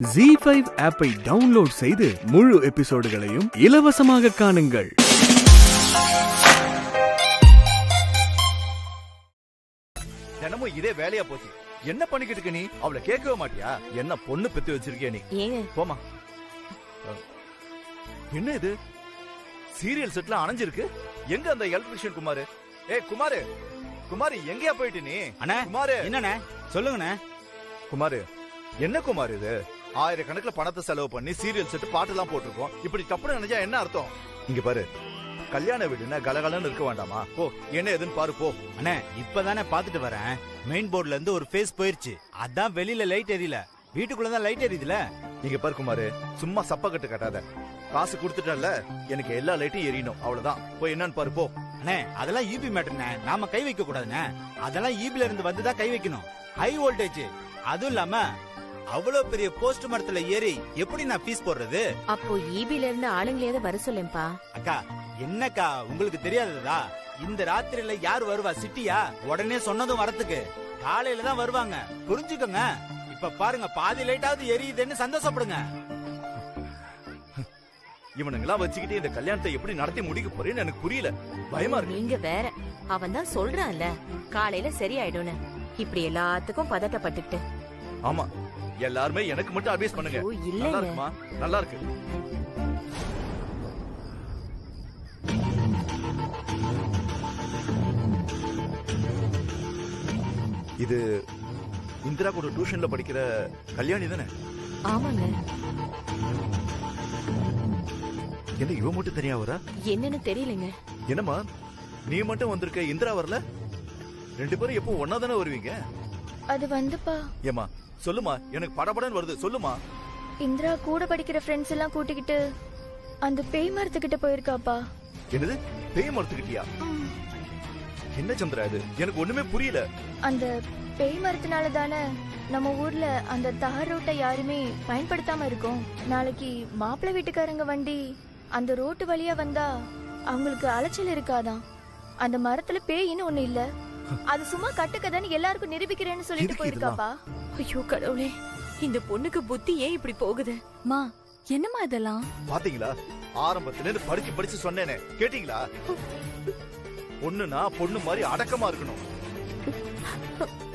ZEE5 ஆப்பை download செய்து முழு எபிசோடுகளையும் இலவசமாக காணுங்கள். தினமும் இதே வேலையா போச்சு. என்ன பண்ணிக்கிட்டு இருக்க நீ? அவளை கேட்கவே மாட்டியா? என்ன பொண்ணு பெத்து வச்சிருக்கிய நீ? போமா. என்ன இது? சீரியல் செட்ல அணைஞ்சிருக்கு. எங்க அந்த எலக்ட்ரிஷியன் குமாரு? குமாரு, குமாரு எங்கயா போயிட்டு நீ? அண்ணா குமாரு, என்னண்ணே சொல்லுங்கண்ணே. குமாரு என்ன குமார் இது? ஆயிரக்கணக்கில் பணத்தை செலவு பண்ணி சீரியல் செட்டு பாட்டு எல்லாம் போட்டிருக்கோம். இப்படி தப்புன்னு நினைச்சா என்ன அர்த்தம்? இங்க பாரு, கல்யாண வீடுனா கலகலன்னு இருக்க வேண்டாமா? போ, என்ன எதுன்னு பாரு போ. அண்ணே இப்பதானே பாத்துட்டு வரேன். மெயின் போர்ட்ல இருந்து ஒரு ஃபேஸ் போயிருச்சு. அதான் வெளியில லைட் எரியல, வீட்டுக்குள்ளதான் லைட் எரியுதுல. நீங்க பாரு குமாரு, சும்மா சப்ப கட்டு கட்டாத. காசு கொடுத்துட்டல, எனக்கு எல்லா லைட்டும் எரியணும், அவ்வளவுதான். போய் என்னன்னு பாரு போ. அண்ணே அதெல்லாம் ஈபி மேட்டர்ண்ணே, நாம கை வைக்க கூடாதுண்ணே. அதெல்லாம் ஈபில இருந்து வந்துதான் கை வைக்கணும். High voltage. அதுவும் இல்லாம அவ்வளவு பெரிய போஸ்ட் மரத்துல ஏறி எப்படி நான் பீஸ் போடுறது? அப்போ ஈபில இருந்து ஆளுங்களே வர சொல்லேன்பா. அக்கா என்னக்கா உங்களுக்கு தெரியாததா? இந்த ராத்திரியில யார் வருவா? சிட்டியா? உடனே சொன்னதும் வரத்துக்கு காலையில தான் வருவாங்க, புரிஞ்சுக்கோங்க. இப்ப பாருங்க, பாதி லைட்டாவது எரியுதுன்னு சந்தோஷப்படுங்க. இவனுங்களா வச்சுக்கிட்டு இந்த கல்யாணத்தை எப்படி நடத்தி முடிக்க போறேன்னு எனக்கு புரியல. பயமா இருக்கு. நீங்க வேற, அவன் தான் சொல்றான்ல காலையில சரியாயிடும்னு. இப்படி எல்லாத்துக்கும் பதட்டப்பட்டுட்டு. ஆமா, எல்லாருமே எனக்கு மட்டும் அட்வைஸ் பண்ணுங்க. நல்லா இருக்குமா? நல்லா இருக்கு. இது இந்திரா கூட டியூஷன்ல படிக்கிற கல்யாணி தானே? ஆமாங்க. என்ன இவ மட்டும் தனியா வரா? என்னன்னு தெரியலங்க. என்னம்மா நீ மட்டும் வந்திருக்க, இந்திரா வரல? ரெண்டு பேரும் எப்போ ஒன்னா தானே வருவீங்க? அது வந்துப்பா. ஏமா சொல்லுமா, எனக்கு படபடன்னு வருது, சொல்லுமா. இந்திரா கூட படிக்கிற ஃப்ரெண்ட்ஸ் எல்லாம் கூட்டிக்கிட்டு அந்த பேய் மரத்துக்கிட்ட போயிருக்காப்பா. என்னது, பேய் மரத்துக்கிட்டியா? என்ன சந்திரா இது? எனக்கு ஒண்ணுமே புரியல. அந்த பேய் மரத்தினால தானே நம்ம ஊர்ல அந்த தார் ரோட்டை யாருமே பயன்படுத்தாம இருக்கோம். நாளைக்கு மாப்பிள்ளை வீட்டுக்காரங்க வண்டி அந்த ரோட்டு வழியா வந்தா அவங்களுக்கு அலைச்சல் இருக்காதான். அந்த மரத்துல பேயின்னு ஒண்ணு இல்ல, அது சும்மா கட்டுக்கதான்னு எல்லாருக்கும் நிரூபிக்கிறேன்னு சொல்லிட்டு போயிருக்காப்பா. ஐயோ கடவுளே, இந்த பொண்ணுக்கு புத்தி ஏன் இப்படி போகுது? மா என்னமா இதெல்லாம்? பாத்தீங்களா, ஆரம்பத்துல இருந்து படிச்சு படிச்சு சொன்னேனே, கேட்டீங்களா? பொண்ணுனா பொண்ணு மாதிரி அடக்கமா இருக்கணும்.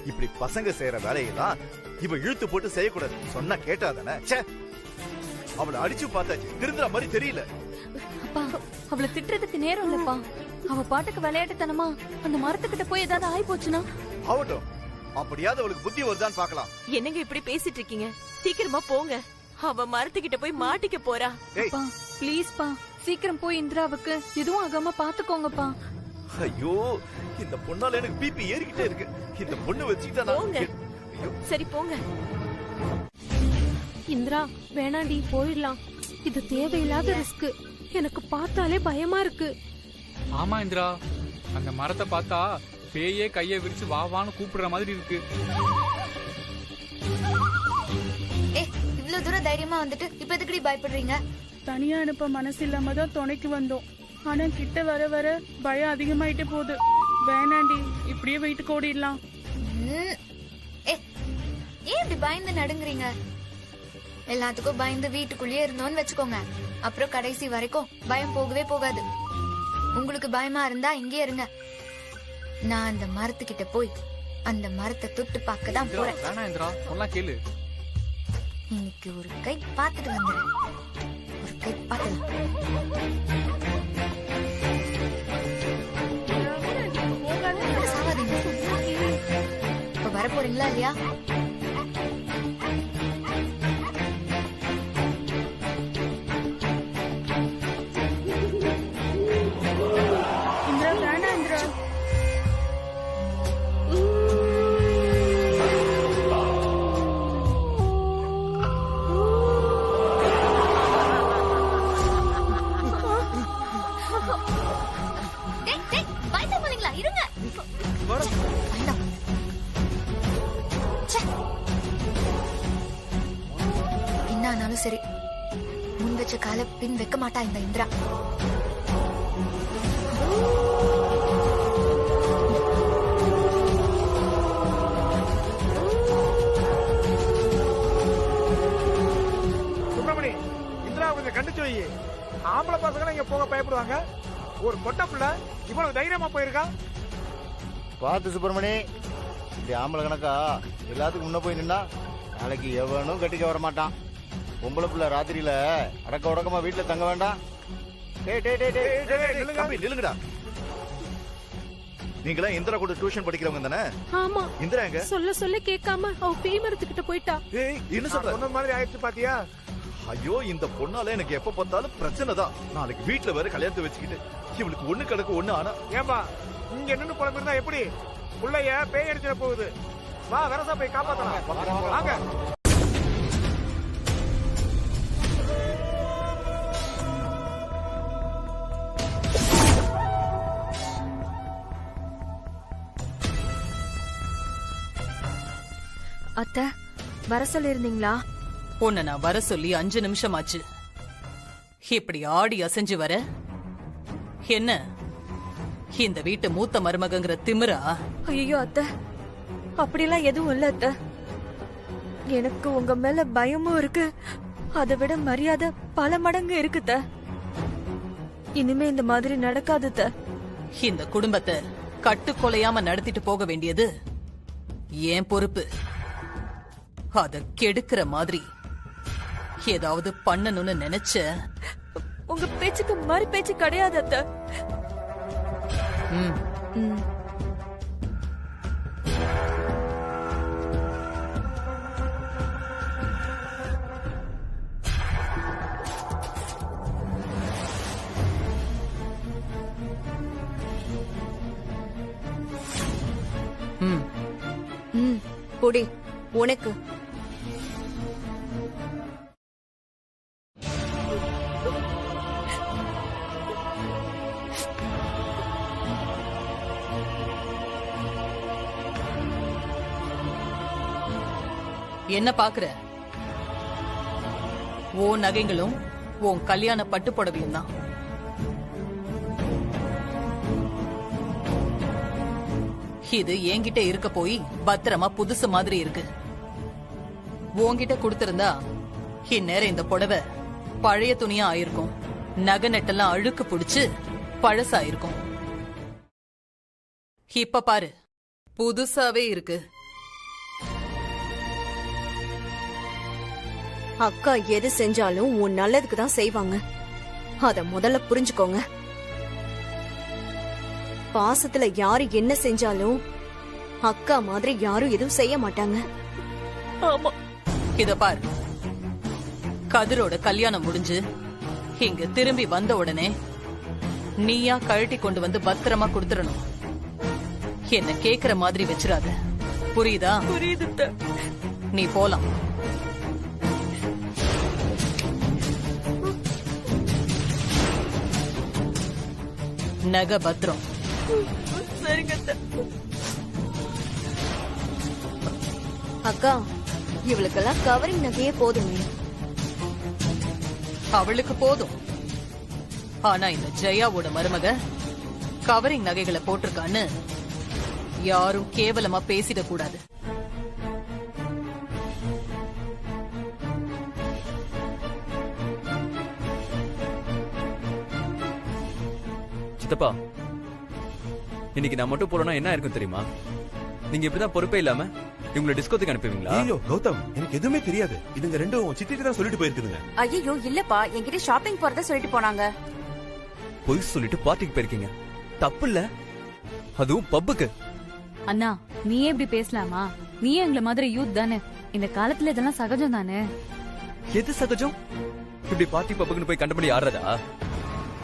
இப்படி பசங்க செய்யற வேலையெல்லாம் இவ இழுத்து போட்டு செய்யக்கூடாது. சொன்னா கேட்டாதானே? அவளை அடிச்சு பார்த்தாச்சு, திருந்துற மாதிரி தெரியல. அப்பா, அவளை திட்டுறதுக்கு நேரம் இல்லப்பா. அவ பாட்டுக்கு விளையாட்டுத்தனமா அந்த மரத்துக்கிட்ட போய் ஏதாவது ஆயி போச்சுன்னா? ஆகட்டும், அப்படியாவது அவளுக்கு புத்தி வருதான்னு பாக்கலாம். என்னங்க இப்படி பேசிட்டு இருக்கீங்க? சீக்கிரமா போங்க, அவ மரத்துக்கிட்ட போய் மாட்டிக்க போறா. ப்ளீஸ் பா, சீக்கிரம் போய் இந்திராவுக்கு எதுவும் ஆகாம பாத்துக்கோங்கப்பா. ஐயோ, இந்த பொண்ணால எனக்கு பிபி ஏறிக்கிட்டே இருக்கு. இந்த பொண்ணு வச்சுக்கிட்டா சரி போங்க. இந்திரா வேணாண்டி, போயிடலாம். இது தேவையில்லாத ரிஸ்க். எனக்கு பார்த்தாலே பயமா இருக்கு. ஆமா இந்திரா, அந்த மரத்தை பார்த்தா பேயே கையை விரிச்சு வாவான்னு கூப்பிடுற மாதிரி இருக்கு. இவ்வளவு தூரம் தைரியமா வந்துட்டு இப்ப எதுக்குடி பயப்படுறீங்க? தனியா அனுப்ப மனசு இல்லாம தான் துணைக்கு வந்தோம். ஆனா கிட்ட வர வர பயம் அதிகமாயிட்டே போகுது. வேணாண்டி, இப்படியே வீட்டுக்கு ஓடிடலாம். ஏன் இப்படி பயந்து நடுங்குறீங்க? எல்லாத்துக்கும் பயந்து வீட்டுக்குள்ளேயே இருந்தோம்னு வச்சுக்கோங்க, அப்புறம் கடைசி வரைக்கும் பயம் போகவே போகாது. உங்களுக்கு பயமா இருந்தா இங்கே இருங்க. நான் அந்த மரத்துக்கிட்ட போய் அந்த மரத்தை தொட்டு பார்க்க தான் போறேன். வேணா இந்திரா, சொன்னா கேளு. இன்னைக்கு ஒரு கை பார்த்துட்டு வந்துடுறேன். ஒரு கை பார்த்துலாம். சாவாதீங்க. இப்ப வர போறீங்களா இல்லையா? என்னானாலும் சரி, முன் வச்ச கால பின் வைக்க மாட்டா இந்த இந்திரா. கொஞ்சம் கண்டிச்சு வை. ஆம்பளை பசங்க இங்க போக பயப்படுவாங்க, ஒரு பொட்ட புள்ள இவ்வளவு தைரியமா போயிருக்கா. பார்த்து சுப்பிரமணி, இப்படி ஆம்பளை கணக்கா எல்லாத்துக்கும் முன்ன போய் நின்னா நாளைக்கு எவனும் கட்டிக்க வர மாட்டான். பொம்பளை புள்ள ராத்திரியில அடக்க உடக்கமா வீட்டுல தங்க வேண்டாம். தம்பி நில்லுங்கடா. நீங்களா இந்திரா கூட டியூஷன் படிக்கிறவங்க தானே? ஆமா. இந்திரா எங்க? சொல்ல கேட்காம அவ பேய் மரத்துக்கிட்ட போயிட்டா. ஏய் என்ன சொல்ற? சொன்ன மாதிரி ஆயிடுச்சு பாத்தியா? ஐயோ, இந்த பொண்ணால எனக்கு எப்ப பார்த்தாலும் பிரச்சனை தான். நாளைக்கு வீட்டுல வேற கல்யாணத்தை வச்சுக்கிட்டு இவளுக்கு ஒண்ணு கிடக்கு ஒண்ணு. ஆனா ஏன்பா இங்க நின்னு புலம்பிருந்தா எப்படி? புள்ளைய பேய் அடிச்சிட போகுது. வா வரசா போய் காப்பாத்தலாம். வாங்க. அத்தை, வர சொல்லிருந்தீங்களா? உன்னை நான் வர சொல்லி 5 நிமிஷம் ஆச்சு. இப்படி ஆடி அசைஞ்சு வர என்ன? இந்த வீட்டு மூத்த மருமகங்கிற திமிரா? ஐயோ அத்தை, அப்படிலாம் எதுவும் இல்ல அத்தை. எனக்கு உங்க மேல பயமும் இருக்கு, அதை விட மரியாதை பல மடங்கு இருக்கு அத்தை. இனிமே இந்த மாதிரி நடக்காது அத்தை. இந்த குடும்பத்தை கட்டுக்கொலையாம நடத்திட்டு போக வேண்டியது ஏன் பொறுப்பு. அத கெடுக்கிற மாதிரி ஏதாவது பண்ணணும்னு நினைச்ச உங்க பேச்சுக்கு மறு பேச்சு கிடையாது அத்தை. ம். பொடி உனக்கு. என்ன பாக்குற? உன் நகைகளும் உன் கல்யாண பட்டு புடவையும் தான். இது என்கிட்ட இருக்க போய் பத்திரமா புதுசு மாதிரி இருக்கு. உன்கிட்ட கொடுத்திருந்தா இந்நேரம் இந்த புடவை பழைய துணியா ஆயிருக்கும். நகை நெட்டெல்லாம் அழுக்கு புடிச்சு பழசாயிருக்கும். இப்ப பாரு, புதுசாவே இருக்கு. அக்கா எது செஞ்சாலும் உன் நல்லதுக்கு தான் செய்வாங்க, அத முதல்ல புரிஞ்சுக்கோங்க. பாசத்துல யாரு என்ன செஞ்சாலும் அக்கா மாதிரி யாரும் எதுவும் செய்ய மாட்டாங்க. ஆமா. இத பாரு, கதிரோட கல்யாணம் முடிஞ்சு இங்க திரும்பி வந்த உடனே நீயா கழட்டி கொண்டு வந்து பத்திரமா கொடுத்துடணும். என்ன கேக்குற மாதிரி வச்சிராத, புரியுதா? புரியுது. நீ போலாம். நகை பத்திரம். சரிங்க அக்கா, இவளுக்கெல்லாம் கவரிங் நகையே போதுமே. அவளுக்கு போதும். ஆனா இந்த ஜெயாவோட மருமக கவரிங் நகைகளை போட்டிருக்கான்னு யாரும் கேவலமா பேசிடக் கூடாது. சித்தப்பா, இன்னைக்கு நான் மட்டும் போறேன்னா என்ன இருக்கும் தெரியுமா? நீங்க இப்படிதான் பொறுப்பே இல்லாம இவங்களை டிஸ்கோத்துக்கு அனுப்புவீங்களா? ஐயோ கௌதம், எனக்கு எதுவுமே தெரியாது. இதுங்க ரெண்டும் சித்திட்டு தான் சொல்லிட்டு போயிருக்குதுங்க. ஐயோ இல்லப்பா, என்கிட்ட ஷாப்பிங் போறத சொல்லிட்டு போனாங்க. பொய் சொல்லிட்டு பார்ட்டிக்கு போயிருக்கீங்க, தப்பு இல்ல? அதுவும் பப்புக்கு. அண்ணா, நீயே இப்படி பேசலாமா? நீயே எங்களை மாதிரி யூத் தானே, இந்த காலத்துல இதெல்லாம் சகஜம் தானே. எது சகஜம்? இப்படி பார்ட்டி பப்புக்குன்னு போய் கண்டபடி ஆடுறதா?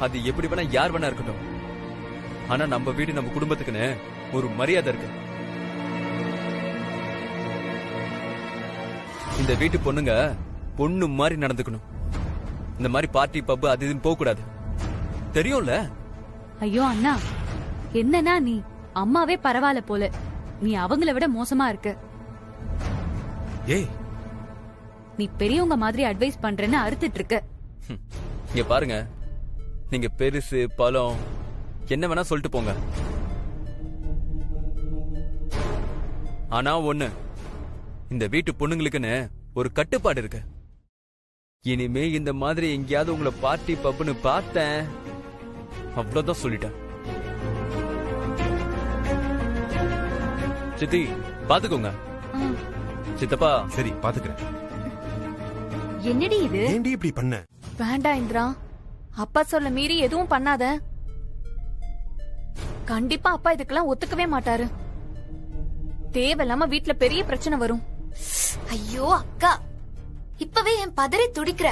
அது எப்படி வேணா யார் வேணா இருக்கட்டும், ஆனா நம்ம வீடு நம்ம குடும்பத்துக்குன்னு ஒரு மரியாதை இருக்கு. இந்த வீட்டு பொண்ணுங்க பொண்ணு மாதிரி நடந்துக்கணும். இந்த மாதிரி பார்ட்டி பப்பு அது இதுன்னு போக கூடாது, தெரியும்ல? ஐயோ அண்ணா, என்னன்னா நீ அம்மாவே பரவாயில்ல போல, நீ அவங்கள விட மோசமா இருக்க. ஏய், நீ பெரியவங்க மாதிரி அட்வைஸ் பண்றேன்னு அறுத்துட்டு இருக்க. இங்க பாருங்க, நீங்க பெருசு பழம் என்ன வேணா சொல்லிட்டு போங்க, ஆனா ஒண்ணு, இந்த வீட்டு பொண்ணுங்களுக்குன்னு ஒரு கட்டுப்பாடு இருக்கு. இனிமே இந்த மாதிரி எங்கேயாவது உங்களை பார்ட்டி பப்புன்னு பார்த்தேன், அவ்வளவுதான் சொல்லிட்டேன். சித்தி பாத்துக்கோங்க. சித்தப்பா சரி பாத்துக்கிறேன். என்னடி இது? ஏண்டி இப்படி பண்ண? வேண்டாம் இந்திரா, அப்பா சொல்ல மீறி எதுவும் பண்ணாத. கண்டிப்பா அப்பா இதுக்கெல்லாம் ஒத்துக்கவே மாட்டாரு. தேவையில்லாம வீட்ல பெரிய பிரச்சனை வரும். ஐயோ அக்கா, இப்பவே என் பதறி துடிக்கிற.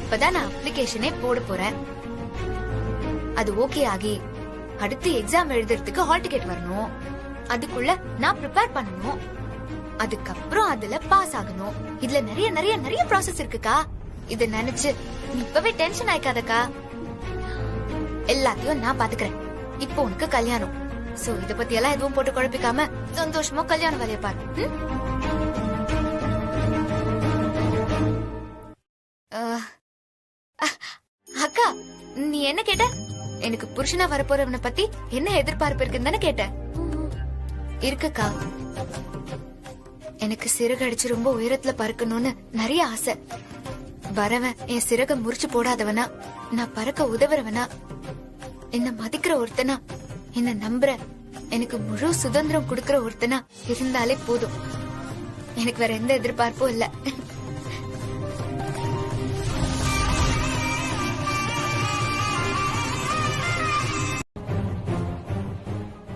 இப்பதான் நான் அப்ளிகேஷனே போட போறேன். அது ஓகே ஆகி அடுத்து எக்ஸாம் எழுதுறதுக்கு ஹால் டிக்கெட் வரணும். அதுக்குள்ள நான் ப்ரிப்பேர் பண்ணணும். அதுக்கப்புறம் அதுல பாஸ் ஆகணும். இதுல நிறைய நிறைய நிறைய ப்ராசஸ் இருக்குக்கா. இத நினைச்சு நீ இப்பவே டென்ஷன் ஆயிக்காதக்கா. எல்லாத்தையும் நான் பாத்துக்கிறேன். இப்போ உனக்கு கல்யாணம். சோ இத பத்தி எல்லாம் எதுவும் போட்டு குழப்பிக்காம சந்தோஷமா கல்யாண வேலைய பாரு. அக்கா, நீ என்ன கேட்ட? எனக்கு புருஷனா வரப்போறவனை பத்தி என்ன எதிர்பார்ப்பு இருக்குன்னு தானே கேட்ட? இருக்குக்கா, எனக்கு சிறகு அடிச்சு ரொம்ப உயரத்துல பறக்கணும்னு நிறைய ஆசை. வரவன் என் சிறக முறிச்சு போடாதவனா, நான் பறக்க உதவுறவனா, என்ன மதிக்கிற ஒருத்தனா, என்ன நம்புற, எனக்கு முழு சுதந்திரம் கொடுக்கற ஒருத்தனா இருந்தாலே போதும். எனக்கு வேற எந்த எதிர்பார்ப்பும் இல்ல.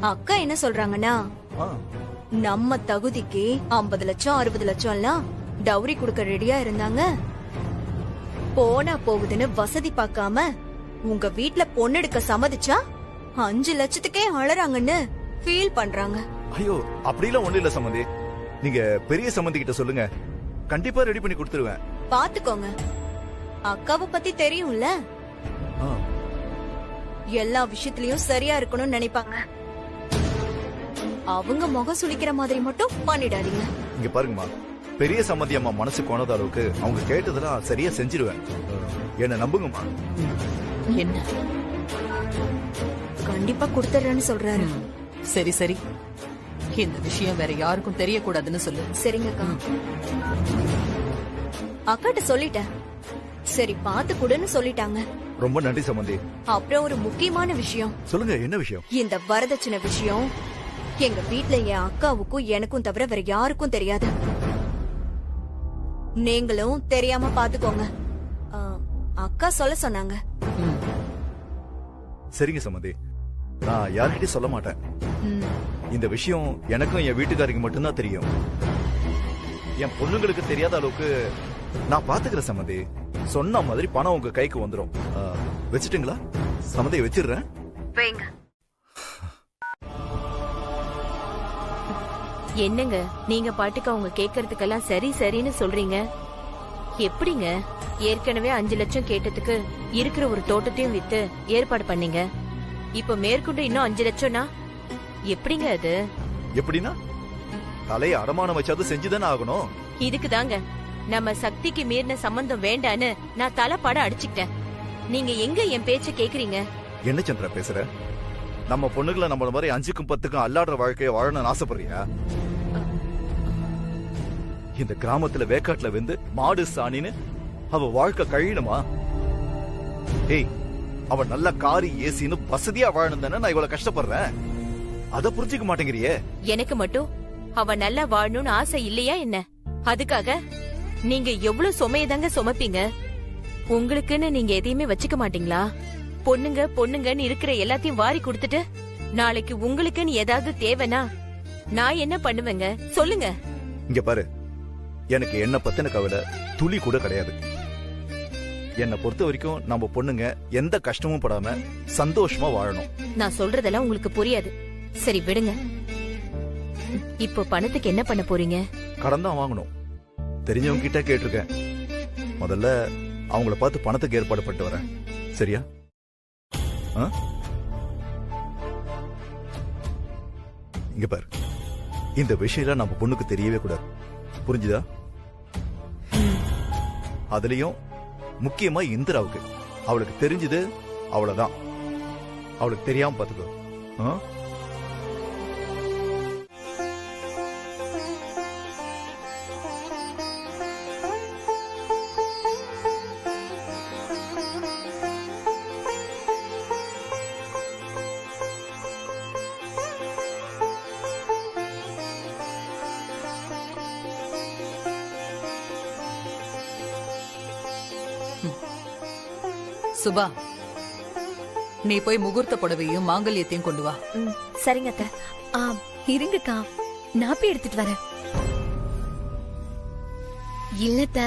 அக்கா என்ன சொல்றாங்கன்னா, நம்ம தகுதிக்கு 50 லட்சம் 60 லட்சம் எல்லாம் டவுரி கொடுக்க ரெடியா இருந்தாங்க. போனா போகுதுன்னு வசதி பார்க்காம உங்க வீட்ல பொண்ணு எடுக்க சம்மதிச்சா 5 லட்சத்துக்கே அழறாங்கன்னு ஃபீல் பண்றாங்க. ஐயோ, அப்படிலாம் ஒண்ணு இல்ல சம்மந்தி. நீங்க பெரிய சம்மந்தி கிட்ட சொல்லுங்க, கண்டிப்பா ரெடி பண்ணி கொடுத்துருவேன். பாத்துக்கோங்க, அக்காவை பத்தி தெரியும்ல, எல்லா விஷயத்திலயும் சரியா இருக்கணும்னு நினைப்பாங்க. அவங்க முகம் சுளிக்கிற மாதிரி மட்டும் பண்ணிடாதீங்க. இங்க பாருங்கம்மா, பெரிய சம்மந்தி அம்மா மனசு கொண்டத அளவுக்கு அவங்க கேட்டதெல்லாம் சரியா செஞ்சிருவேன். என்ன நம்புங்கம்மா. என்ன கண்டிப்பா கொடுத்துறேன்னு சொல்றாரு. சரி சரி, இந்த விஷயம் வேற யாருக்கும் தெரியக்கூடாதுன்னு சொல்லு. சரிங்கக்கா. அக்காட்ட சொல்லிட்டேன். சரி பாத்து கொடுன்னு சொல்லிட்டாங்க. ரொம்ப நன்றி சம்மந்தி. அப்புறம் ஒரு முக்கியமான விஷயம். சொல்லுங்க, என்ன விஷயம்? இந்த வரதட்சணை விஷயம் எங்க வீட்ல என் அக்காவுக்கும் எனக்கும் தவிர வேற யாருக்கும் தெரியாது. நீங்களும் தெரியாம பாத்துக்கோங்க. அக்கா சொல்ல சொன்னாங்க. சரிங்க சம்மந்தி, நான் யார்கிட்டயும் சொல்ல மாட்டேன். இந்த விஷயம் எனக்கும் என் வீட்டுக்காரிக்கு மட்டும்தான் தெரியும். என் பொண்ணுங்களுக்கு தெரியாத அளவுக்கு நான் பாத்துக்கிறேன் சம்மந்தி. சொன்ன மாதிரி பணம் உங்க கைக்கு வந்துடும். வச்சுட்டுங்களா? சம்மந்தியை வச்சிடுறேன். என்னங்க நீங்க பாட்டுக்கு அவங்க கேக்குறதுக்கெல்லாம் சரி சரின்னு சொல்றீங்க. எப்படிங்க? ஏற்கனவே 5 லட்சம் கேட்டதுக்கு இருக்கிற ஒரு தோட்டத்தையும் வித்து ஏற்பாடு பண்ணீங்க. இப்ப மேற்கொண்டு இன்னும் 5 லட்சம்னா எப்படிங்க அது? எப்படின்னா தலையை அடமானம் வச்சாவது செஞ்சுதானே ஆகணும். இதுக்கு தாங்க நம்ம சக்திக்கு மீறின சம்பந்தம் வேண்டான்னு நான் தலைப்பாட அடிச்சுக்கிட்டேன். நீங்க எங்க என் பேச்ச கேக்குறீங்க? என்ன சந்திரா பேசுற? நம்ம பொண்ணுகளை நம்மள மாதிரி 5க்கும் 10க்கும் அல்லாடுற வாழ்க்கையை வாழணும்னு ஆசைப்படுறியா? இந்த கிராமத்துல வேக்காட்டுல வந்து மாடு சாணின்னு அவ வாழ்க்கை கழியணுமா? ஏய், அவ நல்ல காரி ஏசின்னு வசதியா வாழணும் தானே நான் இவ்வளவு கஷ்டப்படுறேன். அத புரிஞ்சுக்க மாட்டேங்கிறியே. எனக்கு மட்டும் அவ நல்லா வாழணும்னு ஆசை இல்லையா என்ன? அதுக்காக நீங்க எவ்வளவு சுமையதாங்க சுமப்பீங்க? உங்களுக்குன்னு நீங்க எதையுமே வச்சுக்க மாட்டீங்களா? பொண்ணுங்க பொண்ணுங்கன்னு இருக்கிற எல்லாத்தையும் வாரி கொடுத்துட்டு நாளைக்கு உங்களுக்குன்னு ஏதாவது தேவைனா நான் என்ன பண்ணுவேங்க சொல்லுங்க. இங்க பாரு, எனக்கு என்ன பத்தின கவலை துளி கூட கிடையாது. என்னை பொறுத்த வரைக்கும் நம்ம பொண்ணுங்க எந்த கஷ்டமும் படாம சந்தோஷமா வாழணும். நான் சொல்றதெல்லாம் உங்களுக்கு புரியாது. சரி விடுங்க. இப்போ பணத்துக்கு என்ன பண்ண போறீங்க? கடன் தான் வாங்கணும். தெரிஞ்சவங்க கிட்ட கேட்டிருக்கேன். முதல்ல அவங்கள பார்த்து பணத்துக்கு ஏற்பாடு பண்ணிட்டு வரேன். சரியா? இங்க பாரு, இந்த விஷயம் நம்ம பொண்ணுக்கு தெரியவே கூடாது. புரிஞ்சுதா? அதுலயும் முக்கியமா இந்திராவுக்கு. அவளுக்கு தெரிஞ்சது அவ்வளவுதான். அவளுக்கு தெரியாம பாத்துக்கோ. சுபா, நீ போய் முகூர்த்த புடவையும் மாங்கல்யத்தையும் கொண்டு வா. சரிங்க அத்தை. இருங்கக்கா, நான் போய் எடுத்துட்டு வரேன். இல்லத்த,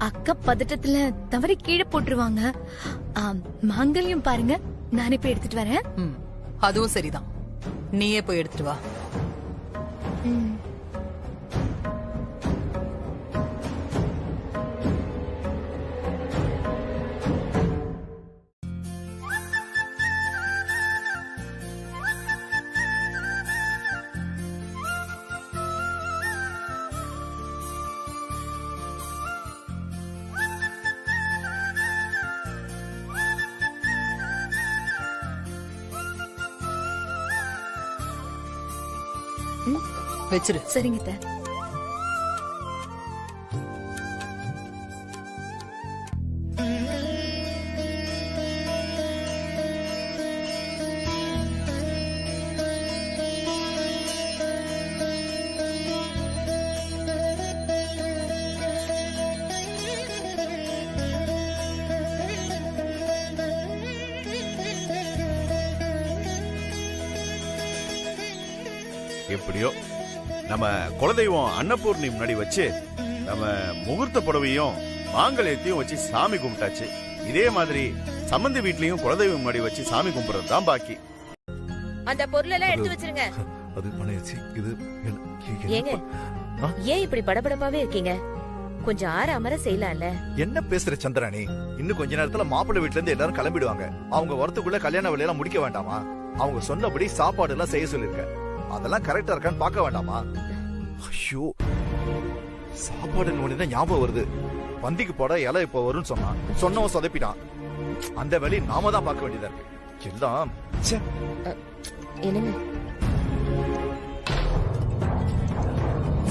அக்கா பதட்டத்துல தவறி கீழே போட்டுருவாங்க. மாங்கல்யம் பாருங்க, நானே போய் எடுத்துட்டு வரேன். அதுவும் சரிதான், நீயே போய் எடுத்துட்டு வா. வச்சிரு. சரிங்க அத்தை. எப்படியோ நம்ம குலதெய்வம் அன்னபூர்ணி முன்னாடி வச்சு நம்ம முகூர்த்த புடவையும் மாங்கல்யத்தையும் வச்சு சாமி கும்பிட்டாச்சு. இதே மாதிரி சம்பந்தி வீட்லயும் குலதெய்வம் முன்னாடி வச்சு சாமி கும்பிடுறது தான் பாக்கி. அந்த பொருள் எல்லாம் எடுத்து வச்சிருங்க. அது பண்ணியாச்சு. இது ஏங்க, ஏன் இப்படி படபடப்பாவே இருக்கீங்க? கொஞ்சம் ஆற அமர செய்யலாம்ல. என்ன பேசுற சந்திராணி? இன்னும் கொஞ்ச நேரத்துல மாப்பிள்ளை வீட்ல இருந்து எல்லாரும் கிளம்பிடுவாங்க. அவங்க வரத்துக்குள்ள கல்யாண வேலையெல்லாம் முடிக்க வேண்டாமா? அவங்க சொன்னபடி சாப்பாடு எல்லாம் செய்ய சொல்லிருக்க. அதெல்லாம் கரெக்டா இருக்கான்னு பார்க்க வேண்டாமா? ஐயோ, சாப்பாடு ஒண்ணுதான் ஞாபகம் வருது. பந்திக்கு போட இலை இப்ப வரும்னு சொன்னவன் சொதப்பிட்டான். அந்த வேலையை நாம தான் பார்க்க வேண்டியதா இருக்கு. எல்லாம் என்னங்க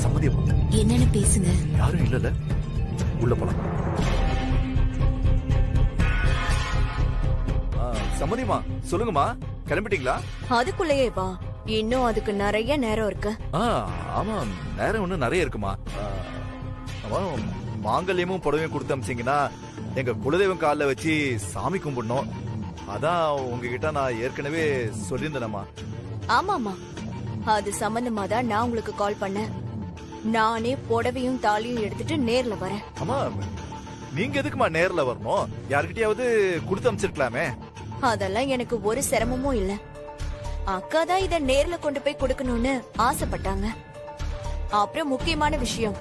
சம்மதியமா? என்னன்னு பேசுங்க. யாரும் இல்லல, உள்ள போலாம். சம்மதியமா? சொல்லுங்கம்மா, கிளம்பிட்டீங்களா? அதுக்குள்ளேயே வா, இன்னும் அதுக்கு நிறைய நேரம் இருக்கு. ஆமா, நேரம் ஒண்ணு நிறைய இருக்குமா. மாங்கல்யமும் புடவையும் கொடுத்து அமிச்சிங்கன்னா எங்க குலதெய்வம் காலில் வச்சு சாமி கும்பிடணும். அதான் உங்ககிட்ட நான் ஏற்கனவே சொல்லியிருந்தேனம்மா. ஆமாமா, அது சம்பந்தமா தான் நான் உங்களுக்கு கால் பண்ணேன். நானே புடவையும் தாலியும் எடுத்துட்டு நேர்ல வரேன். அம்மா, நீங்க எதுக்குமா நேர்ல வரணும்? யார்கிட்டயாவது கொடுத்து அமிச்சிருக்கலாமே. அதெல்லாம் எனக்கு ஒரு சிரமமும் இல்ல. அக்கா தான் இத நேர்ல கொண்டு போய் கொடுக்கணும்னு ஆசைப்பட்டாங்க. அப்புறம் முக்கியமான விஷயம்.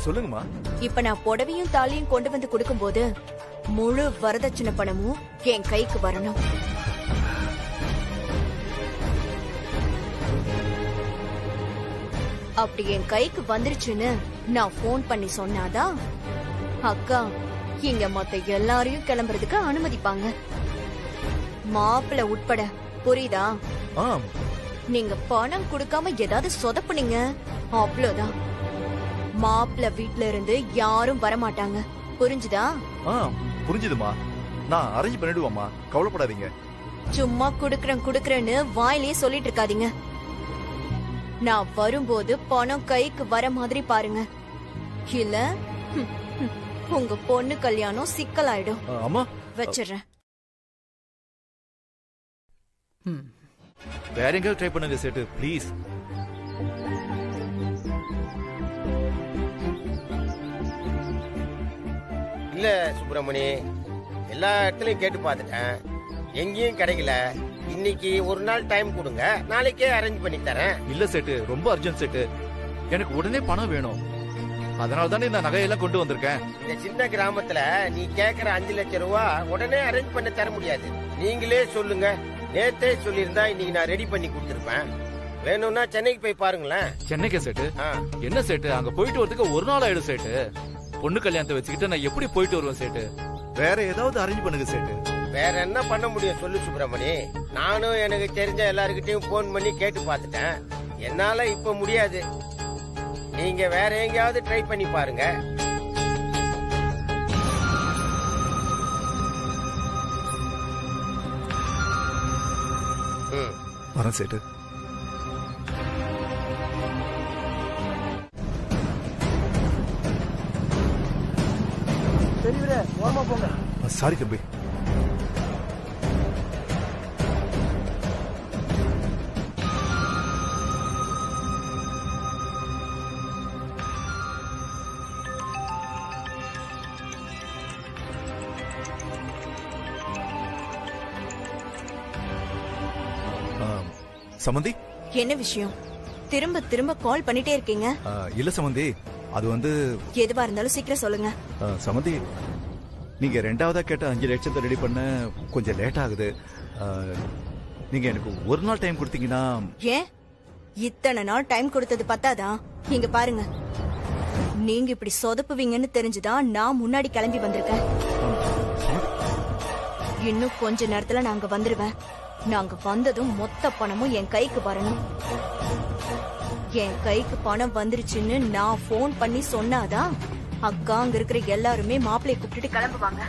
சொல்லுங்கம்மா. இப்ப நான் புடவையும் தாலியும் கொண்டு வந்து கொடுக்கும்போது முழு வரதட்சணை பணமும் என் கைக்கு வரணும். அப்படி என் கைக்கு வந்துருச்சுன்னு நான் போன் பண்ணி சொன்னாதான் அக்கா இங்க மொத்த எல்லாரையும் கிளம்புறதுக்கு அனுமதிப்பாங்க, மாப்பிள்ளை உட்பட. புரியுதா? நீங்க பணம் கொடுக்காம ஏதாவது சொதப்புனீங்க அவ்வளவுதான். மாப்பிள்ளை வீட்ல இருந்து யாரும் வரமாட்டாங்க. புரிஞ்சுதா? புரிஞ்சுதுமா. நான் அரேஞ்ச் பண்ணிடுவேம்மா, கவலைப்படாதீங்க. சும்மா குடுக்கறேன்னு வாயிலேயே சொல்லிட்டு இருக்காதீங்க. நான் வரும்போது பணம் கைக்கு வர மாதிரி பாருங்க, இல்ல உங்க பொண்ணு கல்யாணம் சிக்கலாயிடும். வச்சிடுறேன். வேற எங்கேயாவது ட்ரை பண்ணுங்க சேட்டு, ப்ளீஸ். இல்ல சுப்பிரமணி, எல்லா இடத்துலயும் கேட்டு பார்த்துட்டேன், எங்கேயும் கிடைக்கல. இன்னைக்கு ஒரு நாள் டைம் கொடுங்க, நாளைக்கே அரேஞ்ச் பண்ணி தரேன். இல்ல சேட்டு, ரொம்ப அர்ஜென்ட் சேட்டு. எனக்கு உடனே பணம் வேணும். அதனால தானே இந்த நகையெல்லாம் கொண்டு வந்திருக்கேன். இந்த சின்ன கிராமத்துல நீ கேக்குற 5 லட்சம் ரூபாய் உடனே அரேஞ்ச் பண்ண தர முடியாது. நீங்களே சொல்லுங்க. நேத்தே சொல்லியிருந்தா இன்னைக்கு நான் ரெடி பண்ணி கொடுத்துருப்பேன். வேணும்னா சென்னைக்கு போய் பாருங்களேன். சென்னைக்கே சேட்டு? என்ன சேட்டு, அங்க போயிட்டு வரதுக்கு ஒரு நாள் ஆயிடும் சேட்டு. பொண்ணு கல்யாணத்தை வச்சுக்கிட்டு நான் எப்படி போயிட்டு வருவேன் சேட்டு? வேற ஏதாவது அரேஞ்ச் பண்ணுங்க சேட்டு. வேற என்ன பண்ண முடியும் சொல்லு சுப்பிரமணி? நானும் எனக்கு தெரிஞ்ச எல்லாருக்கிட்டையும் போன் பண்ணி கேட்டு பார்த்துட்டேன். என்னால இப்ப முடியாது. நீங்க வேற எங்கேயாவது ட்ரை பண்ணி பாருங்க. வரேன் சேட்டு. பெரியவரே ஓரமா போங்க. சாரி தம்பி. சமந்தி, என்ன விஷயம்? திரும்ப திரும்ப கால் பண்ணிட்டே இருக்கீங்க. இல்ல சமந்தி, அது வந்து எதுவா இருந்தாலும் சீக்கிரம் சொல்லுங்க. சமந்தி, நீங்க ரெண்டாவதா கேட்ட 5 லட்சத்தை ரெடி பண்ண கொஞ்சம் லேட் ஆகுது. நீங்க எனக்கு ஒரு நாள் டைம் கொடுத்தீங்கன்னா. ஏன் இத்தனை நாள் டைம் கொடுத்தது பத்தாதா? இங்க பாருங்க, நீங்க இப்படி சொதப்புவீங்கன்னு தெரிஞ்சுதான் நான் முன்னாடி கிளம்பி வந்திருக்கேன். இன்னும் கொஞ்ச நேரத்துல நாங்க வந்துருவேன். நாங்க வந்ததும் மொத்த பணமும் என் கைக்கு வரணும். என் கைக்கு பணம் வந்துருச்சுன்னு நான் போன் பண்ணி சொன்னாதான் அக்கா அங்க இருக்கிற எல்லாருமே மாப்பிள்ளைய கூப்பிட்டு கிளம்புவாங்க.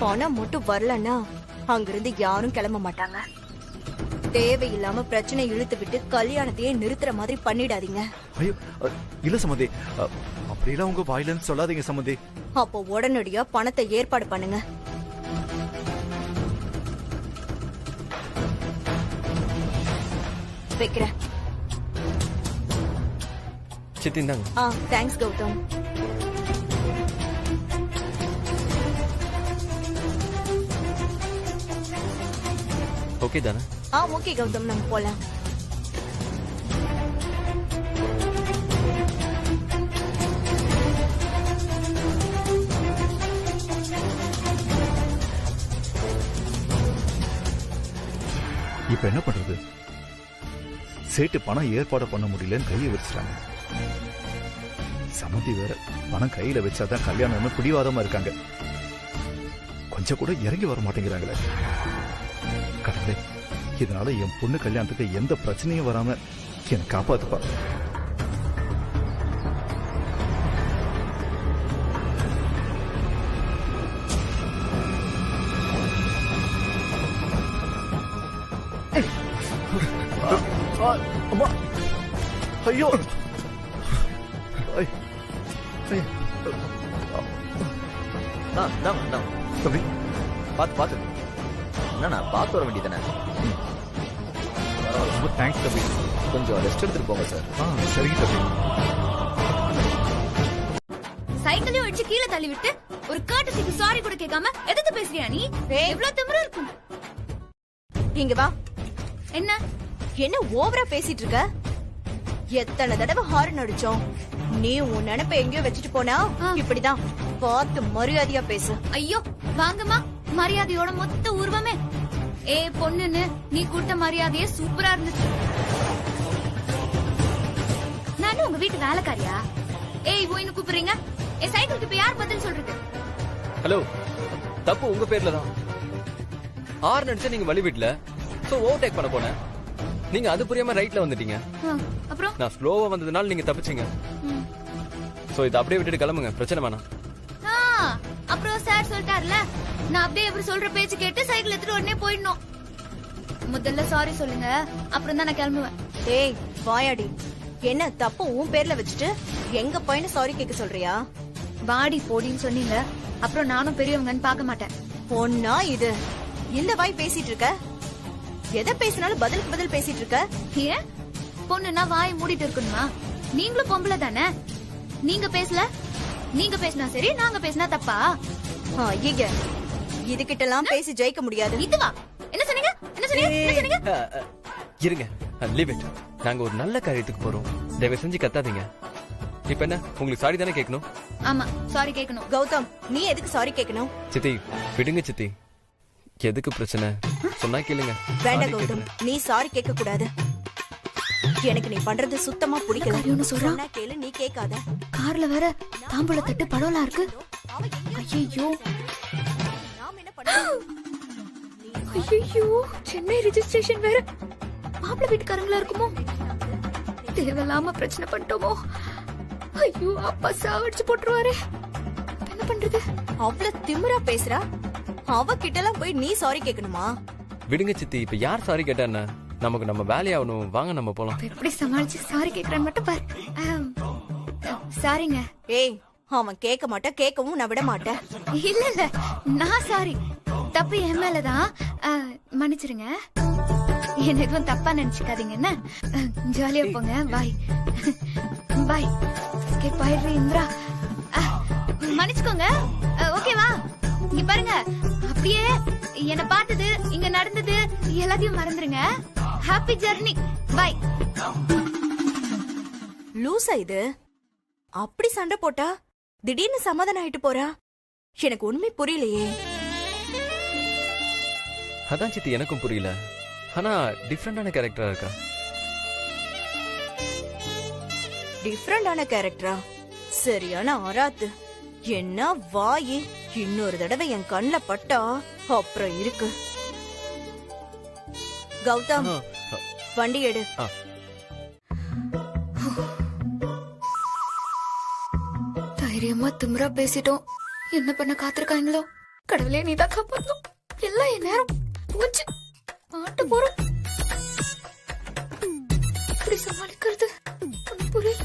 பணம் மட்டும் வரலன்னா அங்கிருந்து யாரும் கிளம்ப மாட்டாங்க. தேவையில்லாம பிரச்சனை இழுத்து விட்டு கல்யாணத்தையே நிறுத்துற மாதிரி பண்ணிடாதீங்க. ஐயோ இல்ல சமந்தி, அப்படியெல்லாம் உங்க வாயிலன்னு சொல்லாதீங்க சமந்தி. அப்போ உடனடியா பணத்தை ஏற்பாடு பண்ணுங்க. வைக்கிறேன். சித்தி இந்தாங்க. தேங்க்ஸ் கௌதம். ஓகே தானே? ஓகே கௌதம், நம்ம போலாம். இப்ப என்ன பண்றது? சேட்டு பணம் ஏற்பாடு பண்ண முடியலன்னு கையை வச்சுட்டாங்க. சமந்தி வேற பணம் கையில வச்சாதான் கல்யாணம்னு பிடிவாதமா இருக்காங்க. கொஞ்சம் கூட இறங்கி வர மாட்டேங்கிறாங்களே. கடவுளே, இதனால என் பொண்ணு கல்யாணத்துக்கு எந்த பிரச்சனையும் வராம என்னை காப்பாத்துப்பா. அம்மா, ஐயோ, தம்பி பாத்து பாத்து என்ன பாத்து வர வேண்டியதானே? ரொம்ப தேங்க்ஸ் தம்பி. கொஞ்சம் ரெஸ்ட் எடுத்துட்டு போங்க சார். சரிங்க தம்பி. சைக்கிளையும் வச்சு கீழே தள்ளி விட்டு ஒரு காட்டுக்கு சாரி கூட கேட்காம எதுக்கு பேசுறியா நீ? எவ்வளவு திமிரு இருக்கும். இங்க வா. என்ன என்ன ஓவரா பேசிட்டு இருக்க? எத்தனை தடவை ஹார்ன் அடிச்சோம். நீ உன் நினைப்ப எங்கேயோ வச்சுட்டு போனா இப்படிதான். பார்த்து மரியாதையா பேசு. ஐயோ வாங்கம்மா, மரியாதையோட மொத்த உருவமே. பொண்ணுன்னு நீ கூட்ட மரியாதையே சூப்பரா இருந்துச்சு. நானும் உங்க வீட்டு வேலைக்காரியா? போயின்னு கூப்பிடுறீங்க. சைக்கிளுக்கு இப்ப யார் பதில் சொல்றது? ஹலோ, தப்பு உங்க பேர்ல தான். ஹார்ன் அடிச்சா நீங்க வழி விடல, சோ ஓவர்டேக் பண்ண போனேன். நீங்க அது புரியாம ரைட்ல வந்துட்டீங்க. அப்புறம் நான் ஸ்லோவா வந்ததுனால நீங்க தப்பிச்சீங்க. சோ இத அப்படியே விட்டுட்டு கிளம்புங்க, பிரச்சனை வேணாம். அப்புறம் சார் சொல்லிட்டார்ல, நான் அப்படியே இவர் சொல்ற பேச்சு கேட்டு சைக்கிள் எடுத்துட்டு உடனே போயிடணும். முதல்ல சாரி சொல்லுங்க, அப்புறம் தான் நான் கிளம்புவேன். வாயாடி, என்ன தப்பு உன் பேர்ல வச்சுட்டு எங்க பையனை சாரி கேட்க சொல்றியா? வாடி போடின்னு சொன்னீங்க, அப்புறம் நானும் பெரியவங்கன்னு பார்க்க மாட்டேன். பொண்ணா இது? இந்த வாய் பேசிட்டு இருக்க? எதை பேசினாலும் பதிலுக்கு பதில் பேசிட்டு இருக்க. ஏன் பொண்ணுன்னா வாய் மூடிட்டு இருக்கணுமா? நீங்களும் பொம்பளை தானே. நீங்க பேசல, நீங்க பேசினா சரி, நாங்க பேசினா தப்பா? இதுகிட்ட எல்லாம் பேசி ஜெயிக்க முடியாது. இதுவா? என்ன சொன்னீங்க? என்ன சொன்னீங்க? இருங்க, லீவ் இட். நாங்க ஒரு நல்ல காரியத்துக்கு போறோம், தயவு செஞ்சு கத்தாதீங்க. இப்ப என்ன, உங்களுக்கு சாரி தானே கேட்கணும்? ஆமா, சாரி கேட்கணும். கௌதம், நீ எதுக்கு சாரி கேட்கணும்? சித்தி விடுங்க சித்தி, எதுக்கு பிரச்சனை சொன்னா கேளுங்க. வேண்டாம் கௌதம், நீ சாரி கேட்க கூடாது. எனக்கு நீ பண்றது சுத்தமா பிடிக்கல. சொன்னா கேளு, நீ கேட்காத. கார்ல வேற தாம்பூல தட்டு படம்லாம் இருக்கு. ஐயோ ஐயோ, சென்னை ரெஜிஸ்ட்ரேஷன் வேற. மாப்பிள்ளை வீட்டுக்காரங்களா இருக்குமோ? தேவையில்லாம பிரச்சனை பண்ணிட்டோமோ? ஐயோ, அப்பா சாவடிச்சு போட்டுருவாரு. என்ன பண்றது? அவ்வளவு திமிரா பேசுறா. அவ கிட்ட எல்லாம் போய் நீ சாரி கேட்கணுமா? விடுங்க சித்தி, இப்ப யார் சாரி கேட்டா என்ன? நமக்கு நம்ம வேலையாகணும், வாங்க நம்ம போலாம். எப்படி சமாளிச்சு சாரி கேக்குறான்னு மட்டும் பாரு. சாரிங்க. அவன் கேட்க மாட்டான், கேட்கவும் நான் விட மாட்டேன். இல்ல இல்ல, நான் சாரி, தப்பு என் மேலதான். மன்னிச்சிருங்க. என்ன எதுவும் தப்பா நினைச்சுக்காதீங்க. என்ன ஜாலியா போங்க. பாய் பாய். பாயிடுற இந்திரா, மன்னிச்சுக்கோங்க. ஓகேவா? இங்க பாருங்க, அப்படியே என்ன பார்த்தது, இங்க நடந்தது எல்லாத்தையும் மறந்துருங்க. Happy journey. பாய். லூசா இது? அப்படி சண்டை போட்டா திடீர்னு சமாதானம் ஆயிட்டு போறா. எனக்கு உண்மை புரியலையே. அதான் சித்தி எனக்கும் புரியல. ஆனா டிஃப்ரெண்டான கேரக்டரா இருக்கா. டிஃப்ரெண்டான கேரக்டரா? சரியான ஆராத்து. என்ன வாயி. இன்னொரு தடவை என் கண்ணுல பட்டா அப்புறம் இருக்கு. கௌதம், வண்டி எடு. தைரியமா திமிரா பேசிட்டோம். என்ன பண்ண காத்திருக்காங்களோ? கடவுளே, நீதான் காப்பாத்தணும். எல்லாம் என் நேரம் போச்சு. மாட்ட போறோம். எப்படி சமாளிக்கிறது புரியல.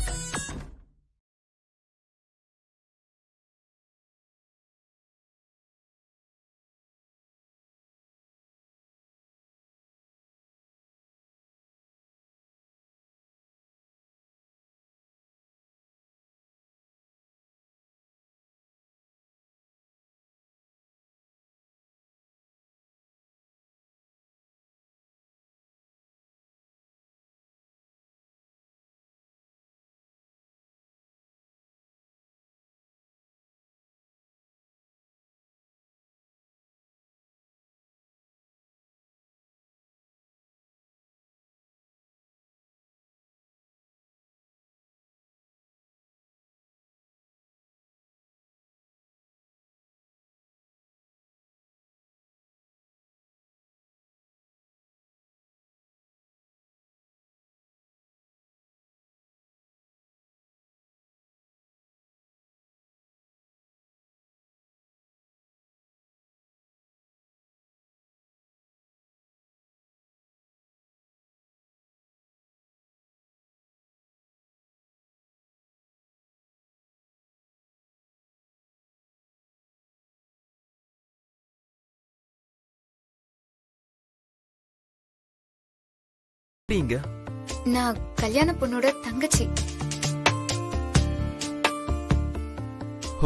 நான் கல்யாண பொண்ணோட தங்கச்சி.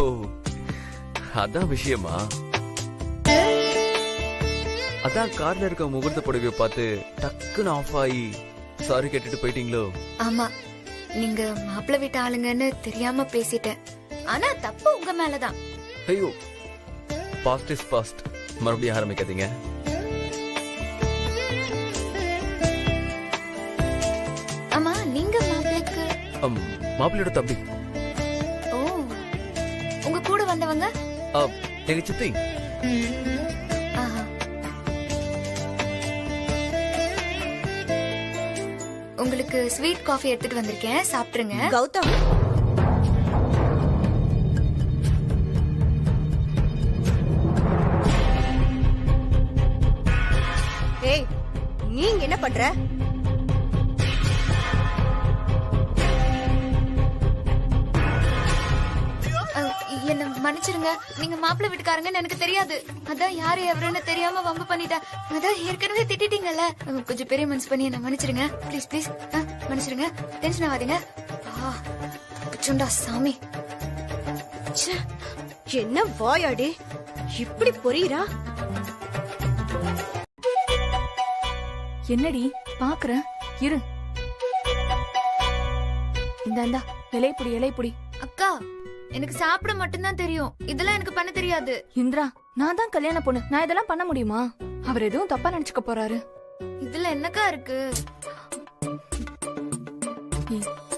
ஓ, அதான் விஷயமா? அதான் கார்ல இருக்க முகூர்த்த புடவைய பார்த்து டக்குன்னு ஆஃப் ஆகி சாரி கேட்டுட்டு போயிட்டீங்களோ? ஆமா, நீங்க மாப்பிள்ளை வீட்டு ஆளுங்கன்னு தெரியாம பேசிட்டேன். ஆனா தப்பு உங்க மேலதான். ஐயோ, பாஸ்ட் இஸ் பாஸ்ட். மறுபடியும் ஆரம்பிக்காதீங்க. ஆமா, நீங்க மாப்பிள்ளைக்கு மாப்பிள்ளையோட தம்பி. ஓ, உங்க கூட வந்தவங்க எங்க சித்தி. உங்களுக்கு ஸ்வீட் காஃபி எடுத்துட்டு வந்திருக்கேன், சாப்பிட்டுருங்க. கௌதம், ஏய், நீங்க என்ன பண்ற? என்ன மன்னிச்சிருங்க. நீங்க மாப்பிள்ளை வீட்டுக்காரங்கன்னு எனக்கு தெரியாது. அதான் யாரு எவருன்னு தெரியாம வம்பு பண்ணிட்டேன். அதான் ஏற்கனவே திட்டிட்டீங்கல்ல. கொஞ்சம் பெரிய மனசு பண்ணி என்ன மன்னிச்சிருங்க. ப்ளீஸ் ப்ளீஸ் மன்னிச்சிருங்க. டென்ஷன் ஆகாதீங்க. சுண்டா சாமி. என்ன வாயாடி இப்படி பொரியரா? என்னடி பாக்குற? இரு, இந்தாண்டா இலைப்புடி இலைப்புடி. அக்கா, எனக்கு சாப்பிட மட்டும்தான் தெரியும். இதெல்லாம் எனக்கு பண்ண தெரியாது. இந்திரா, நான் தான் கல்யாண பொண்ணு. நான் இதெல்லாம் பண்ண முடியுமா? அவர் எதுவும் தப்பா நினைச்சுக்க போறாரு. இதுல என்னக்கா இருக்கு?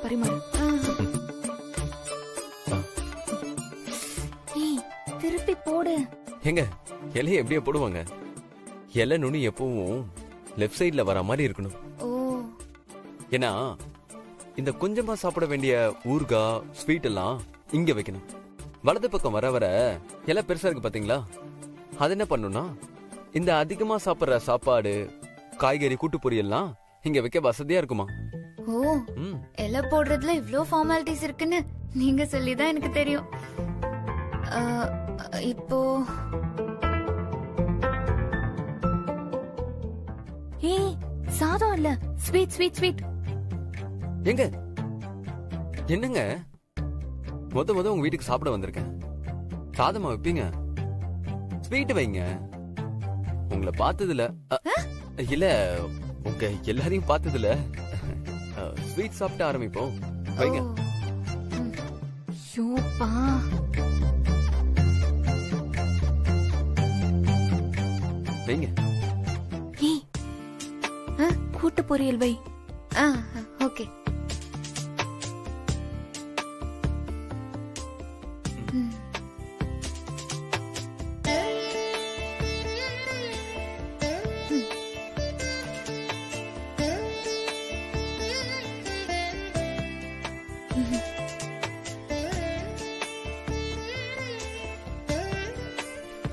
பரிமாறு. திருப்பி போடு. எங்க இலைய எப்படியே போடுவாங்க? இலை நுனி எப்பவும் லெஃப்ட் சைட்ல வர மாதிரி இருக்கணும். ஏன்னா இந்த கொஞ்சமா சாப்பிட வேண்டிய ஊறுகாய் ஸ்வீட் எல்லாம் இங்க வைக்கணும். வலது பக்கம் வர வர இலை பெருசா இருக்கு பாத்தீங்களா? அது என்ன பண்ணும்னா, இந்த அதிகமா சாப்பிடுற சாப்பாடு காய்கறி கூட்டு பொரியல்லாம் இங்க வைக்க வசதியா இருக்குமா? ஓ, இலை போடுறதுல இவ்ளோ ஃபார்மாலிட்டிஸ் இருக்குன்னு நீங்க சொல்லிதான் எனக்கு தெரியும். இப்போ ஏய் சாதம் இல்ல, ஸ்வீட் ஸ்வீட் ஸ்வீட். எங்க என்னங்க முத உங்க வீட்டுக்கு சாப்பிட வந்திருக்கேன். சாதமா வைப்பீங்க, ஸ்வீட் வைங்க. உங்களை பார்த்ததுல இல்ல, உங்க எல்லாரையும் பார்த்ததுல ஸ்வீட் சாப்பிட்டு ஆரம்பிப்போம். வைங்க. யோப்பா, வைங்க. ஏய் கூட்டு பொரியல் வை. ஓகே.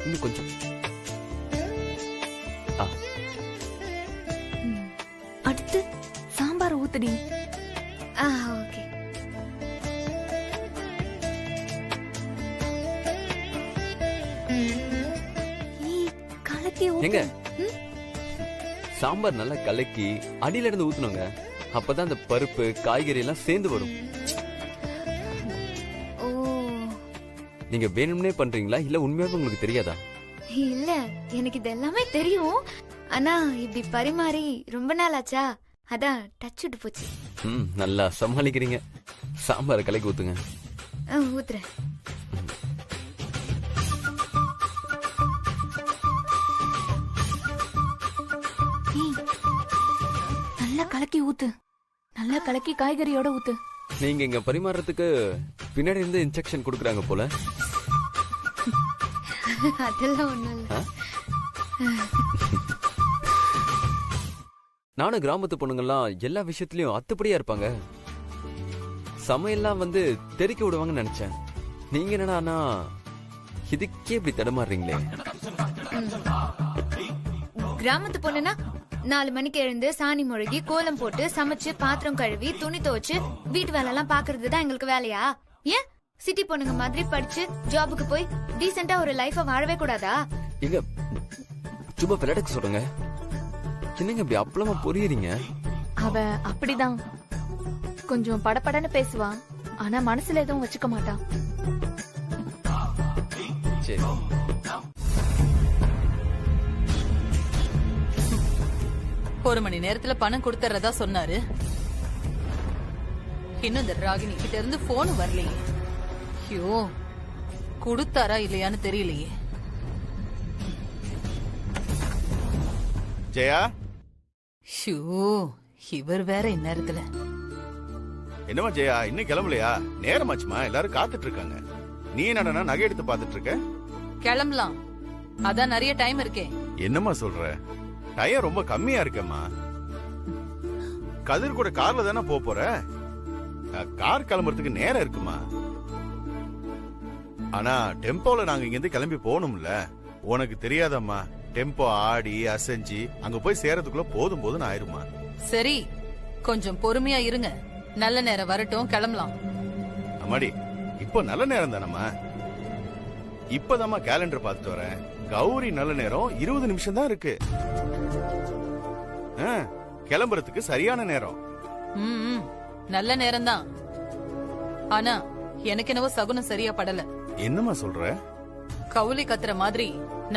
இன்னும் கொஞ்சம். அடுத்து சாம்பார் ஊத்துடி. ஓகே. கலக்கி எங்க சாம்பார் நல்லா கலக்கி அடியில இருந்து ஊத்துனுங்க. அப்பதான் அந்த பருப்பு காய்கறி எல்லாம் சேர்ந்து வரும். நீங்க வேணும்னே பண்றீங்களா இல்ல உண்மையாவே உங்களுக்கு தெரியாதா? இல்ல, எனக்கு இது எல்லாமே தெரியும். ஆனா இப்படி பரிமாறி ரொம்ப நாள் ஆச்சா, அதான் டச் விட்டு போச்சு. நல்லா சமாளிக்கிறீங்க. சாம்பார் கலக்கி ஊத்துங்க. ஊத்துறேன். நல்லா கலக்கி ஊத்து. நல்லா கலக்கி காய்கறியோட ஊத்து. நீங்க இங்க பரிமாறதுக்கு பின்னாடி இருந்து இன்ஸ்ட்ரக்ஷன் கொடுக்கறாங்க போல. அதெல்லாம் ஒண்ணும் இல்ல. நானும் கிராமத்து பொண்ணுங்கெல்லாம் எல்லா விஷயத்திலயும் அத்துப்படியா இருப்பாங்க. சமையல்லாம் வந்து தெறிக்க விடுவாங்கன்னு நினைச்சேன். நீங்க என்னடா இதுக்கே இப்படி தடமாறுறீங்களே? கிராமத்து பொண்ணுனா 4 மணிக்கு எழுந்து சாணி மொழுகி கோலம் போட்டு சமைச்சு பாத்திரம் கழுவி துணி துவைச்சு வீட்டு வேலை எல்லாம் பாக்குறது தான் எங்களுக்கு வேலையா? ஏன் சிட்டி பொண்ணுங்க மாதிரி படிச்சு ஜாபுக்கு போய் டீசெண்டா ஒரு லைஃப வாழவே கூடாதா? எங்க சும்மா விளையாட்டுக்கு சொல்லுங்க. என்னங்க இப்படி அப்பளமா புரியுறீங்க? அவ அப்படிதான் கொஞ்சம் படபடன்னு பேசுவா, ஆனா மனசுல எதுவும் வச்சுக்க மாட்டா. சரி. ஒரு மணி நேரத்துல பணம் கொடுத்துறதா சொன்னாரு. இன்னும் இந்த ராகினி கிட்ட இருந்து போன் வரலையே. ஐயோ, கொடுத்தாரா இல்லையான்னு தெரியலையே. ஜெயா, ஷூ, இவர் வேற இந்நேரத்துல. என்னமா ஜெயா, இன்னும் கிளம்பலையா? நேரமாச்சுமா, எல்லாரும் காத்துட்டு இருக்காங்க. நீ என்னடா நகை எடுத்து பாத்துட்டு இருக்க? கிளம்பலாம், அதான் நிறைய டைம் இருக்கே. என்னமா சொல்ற? டயம் ரொம்ப கம்மியா இருக்கேம்மா. கதிர் கூட கார்ல தானே போற. கார் கிளம்புறதுக்கு நேரம் இருக்குமா? ஆனா டெம்போல நாங்க இங்க இருந்து கிளம்பி போகணும்ல. உனக்கு தெரியாதம்மா, டெம்போ ஆடி அசைஞ்சு அங்க போய் சேரதுக்குள்ள போதும் போதும் ஆயிருமா. சரி, கொஞ்சம் பொறுமையா இருங்க. நல்ல நேரம் வரட்டும், கிளம்பலாம். அம்மாடி, இப்போ நல்ல நேரம் தானம்மா. இப்பதாம்மா கேலண்டர் பார்த்துட்டு வரேன். கௌரி நல்ல நேரம் 20 நிமிஷம் தான் இருக்கு. கிளம்புறதுக்கு சரியான நேரம். நல்ல நேரம் தான். ஆனா எனக்கு என்னவோ சகுனம் சரியா படல. என்னமா சொல்ற? கவுளி கத்துற மாதிரி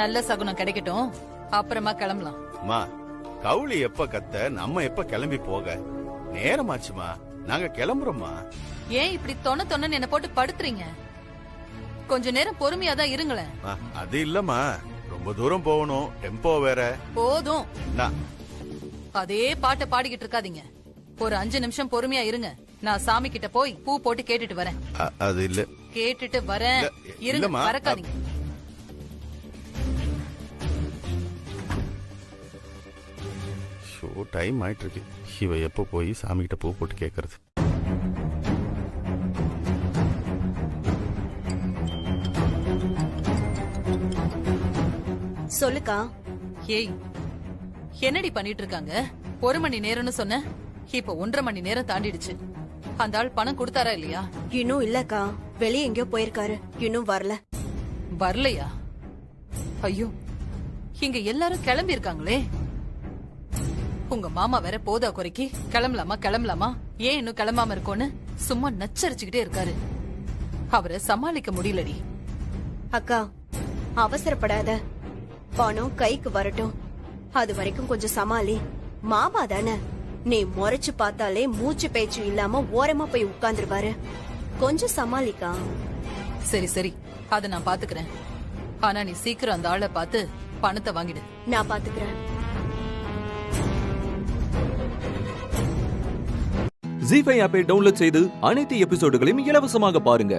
நல்ல சகுனம் கிடைக்கட்டும், அப்புறமா கிளம்பலாம். மா, கவுளி எப்ப கத்த நம்ம எப்ப கிளம்பி போக? நேரமாச்சுமா, நாங்க கிளம்புறோம்மா. ஏன் இப்படி தொண்ணு என்ன போட்டு படுத்துறீங்க? கொஞ்ச நேரம் பொறுமையா தான் இருங்களேன். அது இல்லம்மா, ரொம்ப தூரம் போகணும், டெம்போ வேற. போதும், அதே பாட்டை பாடிக்கிட்டு இருக்காதீங்க. ஒரு 5 நிமிஷம் பொறுமையா இருங்க. நான் சாமி கிட்ட போய் பூ போட்டு கேட்டுட்டு வரேன். அது இல்ல, கேட்டுட்டு வரேன். இருங்க, மறக்காதீங்க. ஷோ, டைம் ஆயிட்டு இருக்கு. இவ எப்ப போய் சாமி கிட்ட பூ போட்டு கேக்குறது? சொல்லுக்கா. ஏய், என்னடி பண்ணிட்டு இருக்காங்க? 1 மணி நேரம்னு சொன்ன, இப்ப 1.5 மணி நேரம் தாண்டிடுச்சு. அந்த ஆள் பணம் கொடுத்தாரா இல்லையா? இன்னும் இல்லக்கா, வெளியே எங்கேயோ போயிருக்காரு, இன்னும் வரல. வரலையா? ஐயோ, இங்க எல்லாரும் கிளம்பி இருக்காங்களே. உங்க மாமா வேற போதா குறைக்கு கிளம்பலாமா கிளம்பலாமா, ஏன் இன்னும் கிளம்பாம இருக்கோன்னு சும்மா நச்சரிச்சுக்கிட்டே இருக்காரு. அவரை சமாளிக்க முடியலடி. அக்கா, அவசரப்படாத, பணம் கைக்கு வரட்டும், அது வரைக்கும் கொஞ்சம் சமாளி. மாமா தானே, நீ முறைச்சு பார்த்தாலே மூச்சு பேச்சு இல்லாம ஓரமா போய் உட்கார்ந்துருவாரு. கொஞ்சம் சமாளிக்கா. சரி சரி, அத நான் பாத்துக்கிறேன். ஆனா நீ சீக்கிரம் அந்த ஆளை பார்த்து பணத்தை வாங்கிடு. நான் பாத்துக்கிறேன். ஜீ5 ஆப்பை டவுன்லோட் செய்து அனைத்து எபிசோடுகளையும் இலவசமாக பாருங்க.